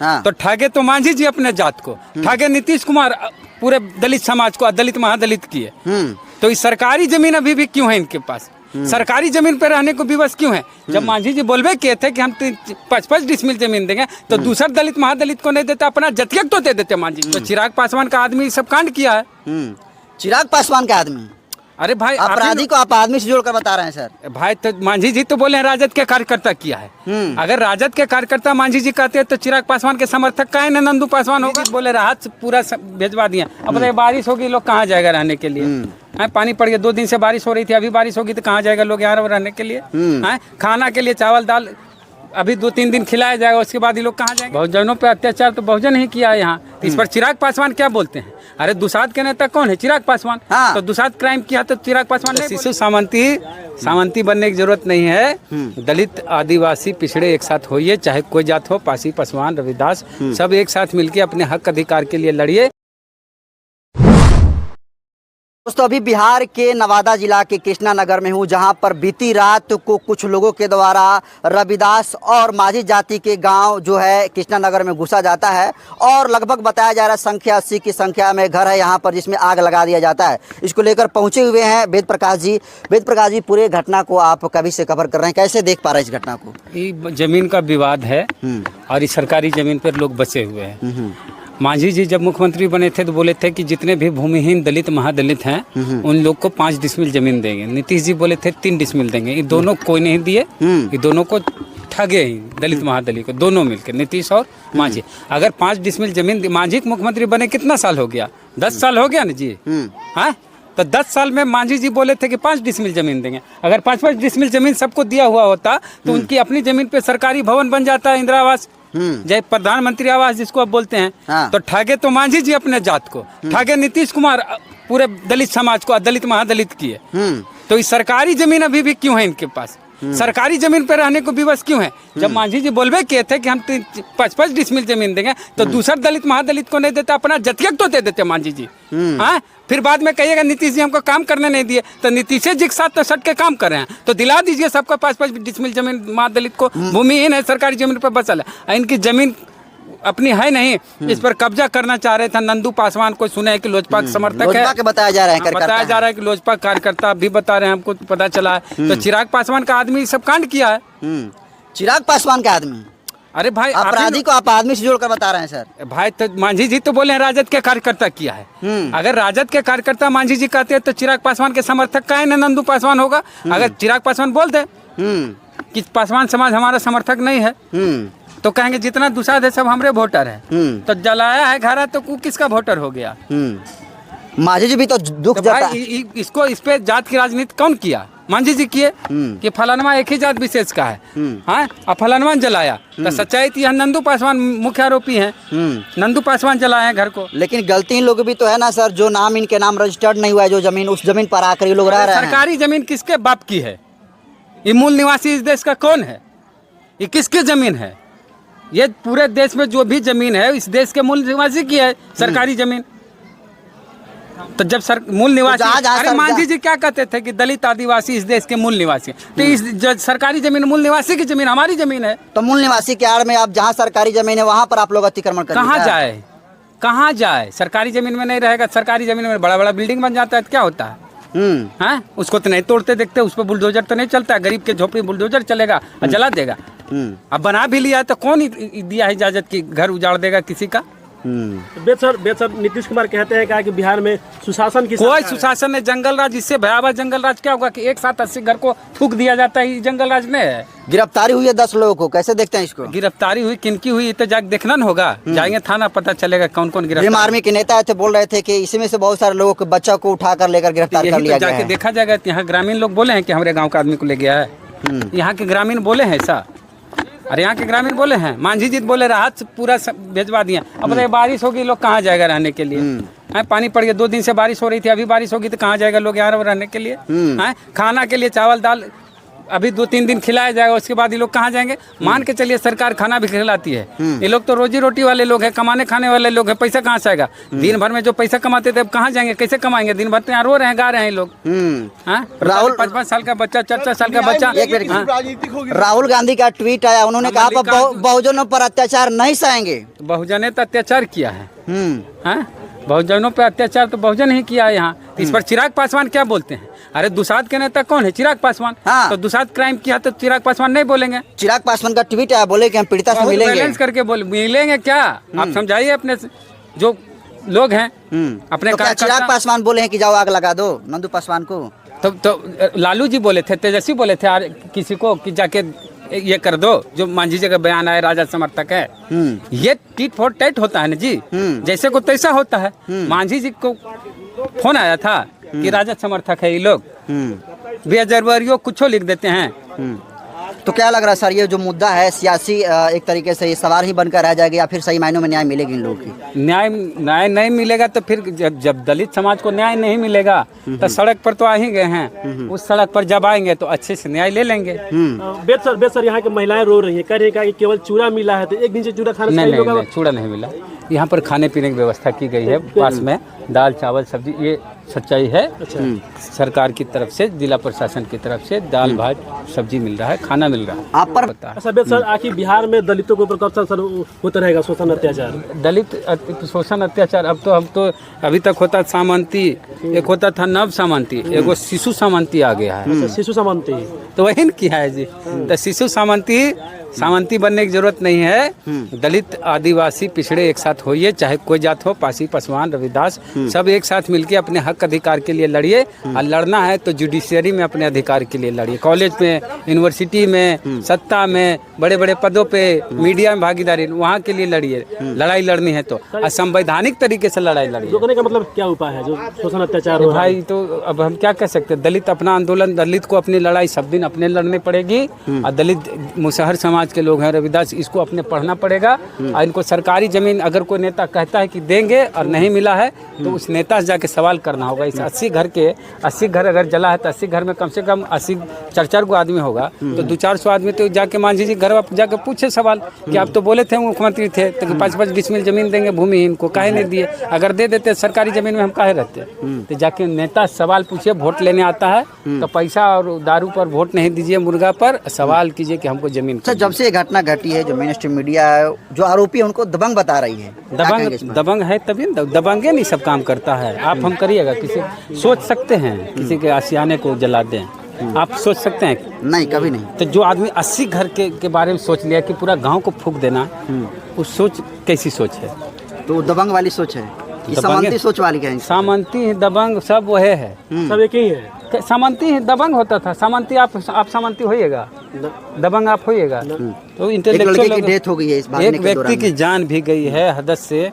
हाँ। तो ठगे तो मांझी जी अपने जात को, ठगे नीतीश कुमार पूरे दलित समाज को, दलित महादलित किए। तो इस सरकारी जमीन अभी भी क्यों है इनके पास? सरकारी जमीन पर रहने को विवश क्यों है? जब मांझी जी बोलबे किए थे कि हम 5-5 डिसमिल जमीन देंगे, तो दूसरा दलित महादलित को नहीं देते, अपना जतियक तो दे देते मांझी। तो चिराग पासवान का आदमी सब कांड किया है। चिराग पासवान का आदमी, अरे भाई अपराधी को आप आदमी से जोड़कर बता रहे हैं सर। भाई तो मांझी जी तो बोले हैं राजद के कार्यकर्ता किया है। अगर राजद के कार्यकर्ता मांझी जी कहते हैं तो चिराग पासवान के समर्थक का है ना नंदू पासवान होगा। बोले राहत पूरा भेजवा दिया। अब बारिश होगी, लोग कहाँ जाएगा रहने के लिए? पानी पड़ गया, 2 दिन से बारिश हो रही थी, अभी बारिश होगी तो कहाँ जाएगा लोग यहाँ रहने के लिए? खाना के लिए चावल दाल अभी 2-3 दिन खिलाया जाएगा, उसके बाद ये लोग कहाँ जाएंगे? बहुजनों पे अत्याचार तो बहुजन ही किया है यहाँ। तो इस पर चिराग पासवान क्या बोलते हैं? अरे दुसाध के नेता कौन है? चिराग पासवान। हाँ। तो दुसाध क्राइम किया तो चिराग पासवान नहीं। शिशु सामंती बनने की जरूरत नहीं है। दलित आदिवासी पिछड़े एक साथ होइए, चाहे कोई जात हो, पासी पासवान रविदास, सब एक साथ मिलकर अपने हक अधिकार के लिए लड़िए। दोस्तों अभी बिहार के नवादा जिला के कृष्णा नगर में हूँ, जहाँ पर बीती रात को कुछ लोगों के द्वारा रविदास और माझी जाति के गांव जो है कृष्णा नगर में घुसा जाता है और लगभग बताया जा रहा है संख्या 80 की संख्या में घर है यहाँ पर जिसमें आग लगा दिया जाता है। इसको लेकर पहुँचे हुए हैं वेद प्रकाश जी। वेद प्रकाश जी, पूरे घटना को आप कभी से कवर कर रहे हैं, कैसे देख पा रहे हैं इस घटना को? ये जमीन का विवाद है और इस सरकारी जमीन पर लोग बचे हुए हैं। मांझी जी जब मुख्यमंत्री बने थे तो बोले थे कि जितने भी भूमिहीन दलित महादलित हैं उन लोग को 5 डिसमिल जमीन देंगे। नीतीश जी बोले थे 3 डिसमिल देंगे। ये दोनों कोई नहीं दिए, ये दोनों को ठगे ही दलित महादलित को, दोनों मिलकर नीतीश और मांझी। अगर 5 डिसमिल जमीन, मांझी मुख्यमंत्री बने कितना साल हो गया? 10 साल हो गया ना जी। हाँ, तो 10 साल में मांझी जी बोले थे कि 5 डिसमिल जमीन देंगे। अगर 5-5 डिसमिल जमीन सबको दिया हुआ होता तो उनकी अपनी जमीन पे सरकारी भवन बन जाता है, इंदिरा आवास, जय प्रधानमंत्री आवास जिसको आप बोलते हैं। हाँ। तो ठगे तो मांझी जी अपने जात को, ठगे नीतीश कुमार पूरे दलित समाज को, दलित महादलित किए। तो इस सरकारी जमीन अभी भी क्यों है इनके पास? सरकारी जमीन पर रहने को विवश क्यों है? जब मांझी जी बोलबे किए थे कि हम 5-5 डिसमिल जमीन देंगे, तो दूसरा दलित महादलित को नहीं देते, अपना जतियक तो दे देते मांझी जी। हाँ, फिर बाद में कहिएगा नीतीश जी हमको काम करने नहीं दिए, तो नीतीश जी के साथ तो सट के काम कर रहे हैं। तो दिला दीजिए सबका 5-5 डिसमिल जमीन महादलित को। भूमिहीन है, सरकारी जमीन पर बसल है, इनकी जमीन अपनी है नहीं, इस पर कब्जा करना चाह रहे थे। नंदू पासवान को सुने है कि लोजपा के समर्थक है, बताया जा रहा है कि लोजपा कार्यकर्ता भी बता रहे हैं, हमको पता चला है। तो चिराग पासवान का आदमी सब कांड किया है। चिराग पासवान का आदमी, अरे भाई अपराधी को आप आदमी से जोड़कर बता रहे हैं सर। भाई तो मांझी जी तो बोले हैं राजद के कार्यकर्ता किया है। अगर राजद के कार्यकर्ता मांझी जी कहते हैं तो चिराग पासवान के समर्थक का है ना नंदू पासवान होगा। अगर चिराग पासवान बोल दे कि पासवान समाज हमारा समर्थक नहीं है, तो कहेंगे जितना दुसाध है सब हमारे वोटर है। तो जलाया है घर तो किसका वोटर हो गया? मांझी जी भी तो दुख जाता है। इसको इस पे जात की राजनीति कौन किया? मांझी जी किए कि फलानमा एक ही जात विशेष का है। हाँ, अब फलानमा जलाया तो सच्चाई थी नंदू पासवान मुख्य आरोपी हैं। नंदू पासवान जलाए घर को। लेकिन गलती इन लोग भी तो है ना सर, जो नाम इनके नाम रजिस्टर्ड नहीं हुआ है, जो जमीन उस जमीन पर आकर ये लोग रह रहे हैं। सरकारी जमीन किसके बाप की है? ये मूल निवासी इस देश का कौन है? ये किसकी जमीन है? ये पूरे देश में जो भी जमीन है इस देश के मूल निवासी की है सरकारी जमीन। तो जब मूल निवासी, अरे मांझी जी क्या कहते थे कि दलित आदिवासी इस देश के मूल निवासी, तो इस सरकारी जमीन मूल निवासी की जमीन, हमारी जमीन है। तो मूल निवासी के आड़ में आप जहाँ सरकारी जमीन है वहाँ पर आप लोग अतिक्रमण करें, कहाँ जाए? सरकारी जमीन में नहीं रहेगा, सरकारी जमीन में बड़ा बड़ा बिल्डिंग बन जाता है तो क्या होता है? हाँ, उसको तो नहीं तोड़ते देखते, उस पर बुलडोजर तो नहीं चलता। गरीब के झोपड़ी बुलडोजर चलेगा और जला देगा। अब बना भी लिया तो कौन दिया है इजाजत की घर उजाड़ देगा किसी का? बेद सर नीतीश कुमार कहते हैं कि बिहार में सुशासन की कोई सुशासन है, जंगल राज। इससे भयावह जंगल राज क्या होगा कि एक साथ 80 घर को थूक दिया जाता है, जंगल राज में है। गिरफ्तारी हुई है 10 लोगों को, कैसे देखते हैं इसको? गिरफ्तारी हुई, किनकी हुई तो जाके देखना न होगा। जाएंगे थाना, पता चलेगा कौन कौन गिरफ्तार। आर्मी के नेता थे, बोल रहे थे कि इसमें से बहुत सारे लोगों के बच्चों को उठाकर लेकर गिरफ्तार कर लिया गया है। जाके देखा जाएगा। यहाँ ग्रामीण लोग बोले हैं कि हमारे गाँव का आदमी को ले गया है। यहाँ के ग्रामीण बोले हैं ऐसा? अरे यहाँ के ग्रामीण बोले हैं। मांझी जी बोले राहत पूरा भेजवा दिया। अब बारिश होगी, लोग कहाँ जाएगा रहने के लिए? पानी पड़ गया, 2 दिन से बारिश हो रही थी, अभी बारिश होगी तो कहाँ जाएगा लोग यहाँ रहने के लिए? खाना के लिए चावल दाल अभी 2-3 दिन खिलाया जाएगा, उसके बाद ये लोग कहाँ जाएंगे? मान के चलिए सरकार खाना भी खिलाती है, ये लोग तो रोजी रोटी वाले लोग हैं, कमाने खाने वाले लोग हैं, पैसा कहाँ से आएगा? दिन भर में जो पैसा कमाते थे अब कहाँ जाएंगे, कैसे कमाएंगे? दिन भर तो यहाँ रो रहे हैं, गा रहे हैं लोग। राहुल 5-5 साल का बच्चा, 4-4 साल का बच्चा। राहुल गांधी का ट्वीट आया, उन्होंने कहा बहुजनों पर अत्याचार नहीं सहेंगे। बहुजन ने तो अत्याचार किया है, बहुजनों पे अत्याचार तो बहुजन ही किया है यहाँ। इस पर चिराग पासवान क्या बोलते हैं? अरे दुसाध के नेता कौन है? चिराग पासवान। हाँ। तो दुसाध क्राइम किया तो चिराग पासवान नहीं बोलेंगे? चिराग पासवान का ट्वीट आया, बोले कि हम पीड़िता से मिलेंगे। बैलेंस करके मिलेंगे क्या? आप समझाइए अपने जो लोग हैं अपने तो क्या चिराग पासवान बोले हैं कि जाओ आग लगा दो नंदू पासवान को? तो लालू जी बोले थे, तेजस्वी बोले थे किसी को कि जाके ये कर दो, जो मांझी जी का बयान आया राजा समर्थक है। ये टीट फॉर टैट होता है ना जी, जैसे को तैसा होता है। मांझी जी को फोन आया था कि राजा समर्थक है ये लोग, बेजरवरियों कुछ लिख देते हैं। तो क्या लग रहा है सर, ये जो मुद्दा है सियासी एक तरीके से ये सवाल ही बनकर रह जाएगा, या फिर सही मायनों में न्याय मिलेगी इन लोगों की? न्याय नहीं मिलेगा तो फिर जब दलित समाज को न्याय नहीं मिलेगा तो सड़क पर तो आ ही गए हैं, उस सड़क पर जब आएंगे तो अच्छे से न्याय ले लेंगे। बेद सर यहाँ की महिलाएं रो रही हैं, कह रही है कि केवल चूड़ा मिला है तो एक दिन से चूड़ा खाना नहीं, चूड़ा नहीं मिला। यहाँ पर खाने पीने की व्यवस्था की गई है, पास में दाल चावल सब्जी, ये सच्चाई है। सरकार की तरफ से, जिला प्रशासन की तरफ से दाल भात सब्जी मिल रहा है, खाना मिल रहा है। आप पर सर आखिर बिहार में दलितों के ऊपर कब तक सर होता रहेगा शोषण अत्याचार? दलित शोषण अत्याचार अब तो अभी तक होता सामंती, एक होता था नव सामंती, एगो शिशु सामंती आ गया है। शिशु सामंती तो वही किया है जी। तो शिशु सामंती बनने की जरूरत नहीं है। दलित आदिवासी पिछड़े एक साथ होइए, चाहे कोई जात हो, पासी पासवान रविदास, सब एक साथ मिलके अपने हक अधिकार के लिए लड़िए। और लड़ना है तो जुडिशियरी में अपने अधिकार के लिए लड़िए, कॉलेज में, यूनिवर्सिटी में, सत्ता में, बड़े बड़े पदों पे, मीडिया में भागीदारी, वहाँ के लिए लड़िए। लड़ाई लड़नी है तो संवैधानिक तरीके से लड़ाई लड़िए। रोकने का मतलब क्या उपाय है जो शोषण अत्याचार हो रहा है? भाई तो अब हम क्या कह सकते हैं, दलित अपना आंदोलन, दलित को अपनी लड़ाई सब दिन अपने लड़नी पड़ेगी। और दलित मुसहर समाज के लोग हैं रविदास, इसको अपने पढ़ना पड़ेगा। और इनको सरकारी जमीन अगर कोई नेता कहता है कि देंगे और नहीं मिला है तो उस नेता से जाके सवाल करना होगा। इस 80 घर अगर जला है तो 80 घर में कम से कम 80-4 गो आदमी होगा, तो 200-400 आदमी तो जाके मांझी जी घर जाके पूछे सवाल कि आप तो बोले थे मुख्यमंत्री थे तो 5-5 डिसमिल जमीन देंगे भूमिहीन को, काहे नहीं दिए? अगर दे देते सरकारी जमीन में हम काहे रहते? तो जाके नेता सवाल पूछिए। वोट लेने आता है तो पैसा और दारू पर वोट नहीं दीजिए, मुर्गा पर सवाल कीजिए कि हमको जमीन। जब से ये घटना घटी है, जो मेन स्ट्रीम मीडिया है, जो आरोपी है उनको दबंग बता रही है। दबंग है तभी दबंगे नहीं सब काम करता है। आप हम करिएगा, किसी सोच सकते हैं किसी के आशियाने को जला दें? आप सोच सकते हैं? नहीं, कभी नहीं। तो जो आदमी 80 घर के बारे में सोच लिया कि पूरा गांव को फूंक देना, उस सोच कैसी सोच है? तो दबंग वाली सोच है, सामंती सोच वाली क्या है? सामंती दबंग सब वही है, सब एक ही है। सामंती ही दबंग होता था। सामंती आप सामंती होइएगा, दबंग आप होइएगा। तो इंटेलेक्चुअल की डेथ हो गई है, इस एक व्यक्ति की जान भी गई है, हदस से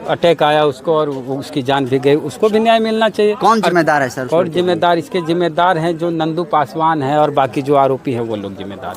अटैक आया उसको और उसकी जान भी गई, उसको भी न्याय मिलना चाहिए। कौन जिम्मेदार है सर? कौन जिम्मेदार? इसके जिम्मेदार हैं जो नंदू पासवान है और बाकी जो आरोपी हैं वो लोग जिम्मेदार।